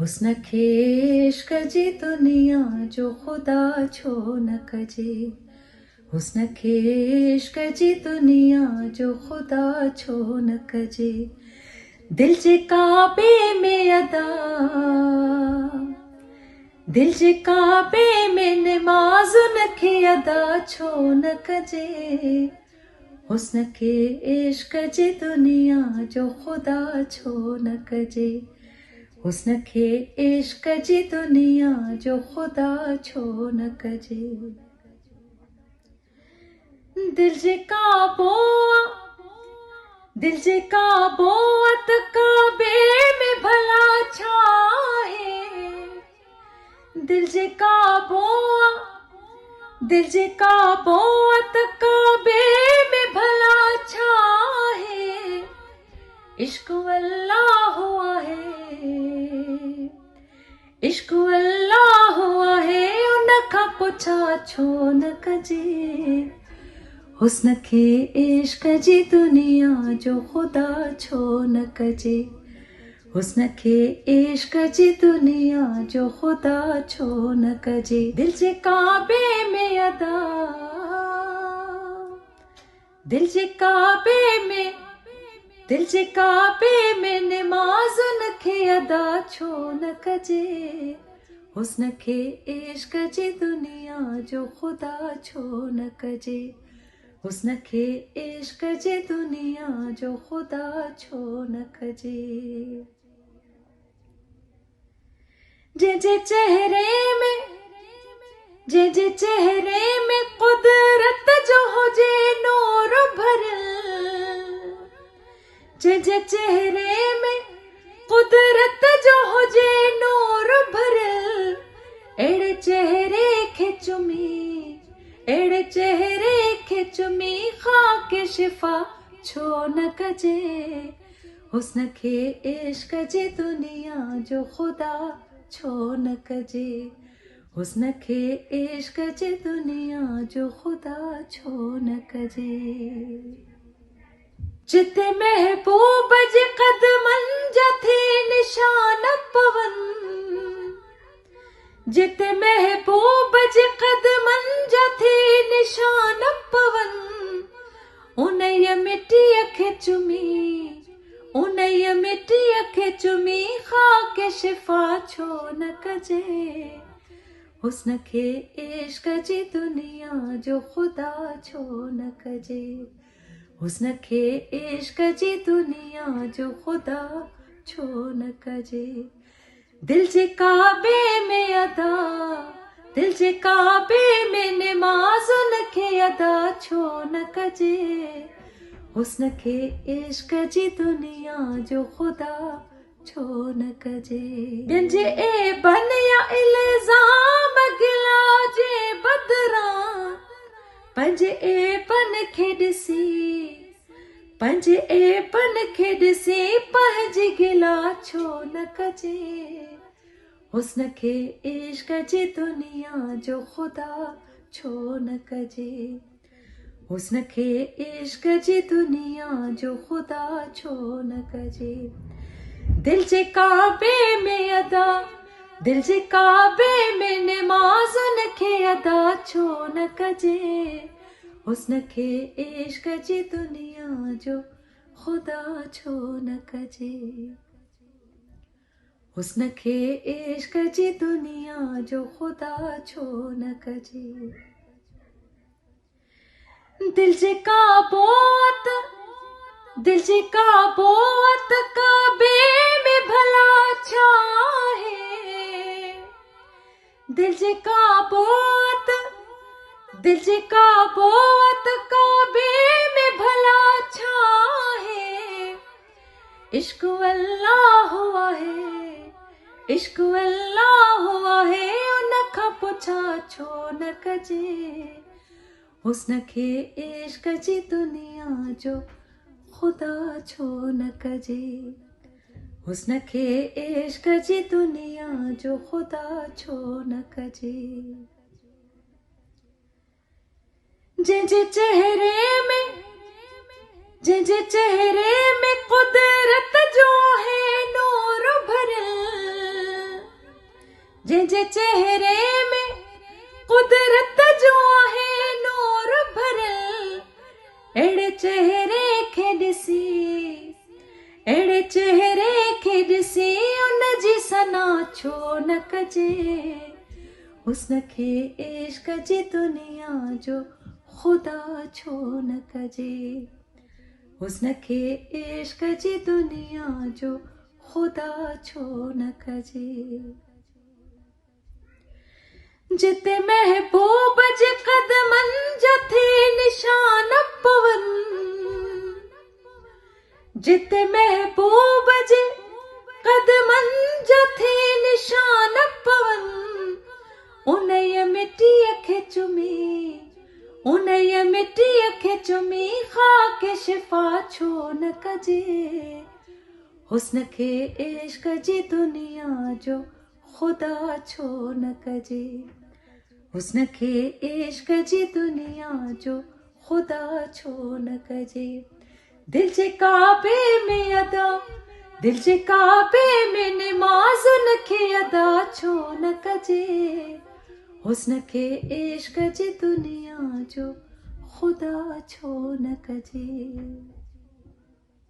हुस्न खे इश्क जी दुनिया जो खुदा छो न कजे। हुस्न खे इश्क जी दुनिया जो खुदा छो न कजे। दिल जे काबे में अदा, दिल जे काबे में नमाज़ खे अदा छो न कजे। हुस्न खे इश्क जी दुनिया जो खुदा छो न कजे। हुस्न खे इश्क जी दुनिया जो खुदा छो न कजे। दिल जे काबो, दिल जे काबो अत काबे में भला छा है। दिल जे काबो, दिल जे काबो अत काबे में भला छा है। इश्क अल्लाह आहे, इश्क अल्लाह आहे, उन खां पुछा छो न कजे। हुस्न खे इश्क जी दुनिया जो खुदा छो न कजे। हुस्न खे इश्क जी दुनिया जो खुदा छो न कजे। दिल जे काबे में अदा, दिल जे काबे में, दिल जे काबे में नमाज़ खे अदा छो न कजे। हुस्न खे इश्क जी दुनिया जो खुदा छो न कजे। हुस्न खे इश्क जी दुनिया जो खुदा छो न कजे। जे चेहरे में, जे चेहरे में कुदरत जो हुजे नूर भरिल। जे चेहरे में कुदरत जो हुजे नूर भरिल। एड़े चेहरे खे चुमी, एड़े चेहरे खे चुमी खाके शिफा छो न कजे। हुस्न खे इश्क जी दुनिया जो खुदा छो न कजे। हुस्न खे इश्क जी दुनिया जो खुदा छो न कजे। जिते महबूब जे कदमन जा थे निशान पवन। जिते महबूब जे कदमन जा थे निशान पवन। उनय मिट्टीअ खे चुमी, उनय मिट्टीअ खे चुमी खाके शिफा छो न कजे। हुस्न खे इश्क जी दुनिया जो खुदा छो न कजे। हुस्न खे इश्क जी दुनिया जो खुदा छो न कजे। दिल जे काबे में अदा, दिल जे काबे में नमाज़ खे अदा छो न कजे। हुस्न खे इश्क जी दुनिया जो खुदा छो न कजे। ॿियनि जे ऐबन या इल्ज़ाम गिला जे बदिरां पंहिंजे ऐबन खे ॾिसी, पंहिंजे ऐबन खे ॾिसी पंहिंजी गिला छो न कजे। हुस्न खे इश्क जी दुनिया जो खुदा छो न कजे। हुस्न खे इश्क जी दुनिया जो खुदा छो न कजे। दिल जे काबे में अदा, दिल जे काबे में नमाज़ खे अदा छो न कजे। हुस्न खे इश्क जी दुनिया जो खुदा छो न कजे। हुस्न खे इश्क जी दुनिया जो खुदा छो न कजे। दिल जे काबो अत, दिल जे काबो अत काबे में भला छा है। दिल जे काबो अत, दिल जे काबो अत काबे में भला छा है। इश्क अल्लाह आहे, इश्क अल्लाह आहे, उन खां पुछा छो न कजे। हुस्न खे इश्क जी दुनिया जो खुदा छो न कजे। हुस्न खे इश्क जी दुनिया जो खुदा छो न कजे। जे चेहरे में, जे चेहरे में कुदरत जो है नूर भरिल। जंहिंजे चेहरे में कुदरत जो आहे नूर भरियल, अहिड़े चेहरे खे ॾिसी, अहिड़े चेहरे खे ॾिसी उन जी सना छो न कजे। हुस्न खे इश्क जी दुनिया जो खुदा छो न कजे। हुस्न खे इश्क जी दुनिया जो खुदा छो न कजे। जिते महबूब जे कदमनि जा थे निशान पवनि, जिते महबूब जे कदमनि जा थे निशान पवनि, उन्हीअ मिटीअ खे चुमी, उन्हीअ मिटीअ खे चुमी ख़ाक शिफ़ा छो न कजे। हुस्न खे इश्क जी दुनिया जो खुदा छो न कजे। हुस्न खे इश्क जी दुनिया जो खुदा छो न कजे। दिल जे काबे में अदा, दिल जे काबे में निमाज़ुन खे अदा छो न कजे। हुस्न खे इश्क जी दुनिया जो खुदा छो न कजे।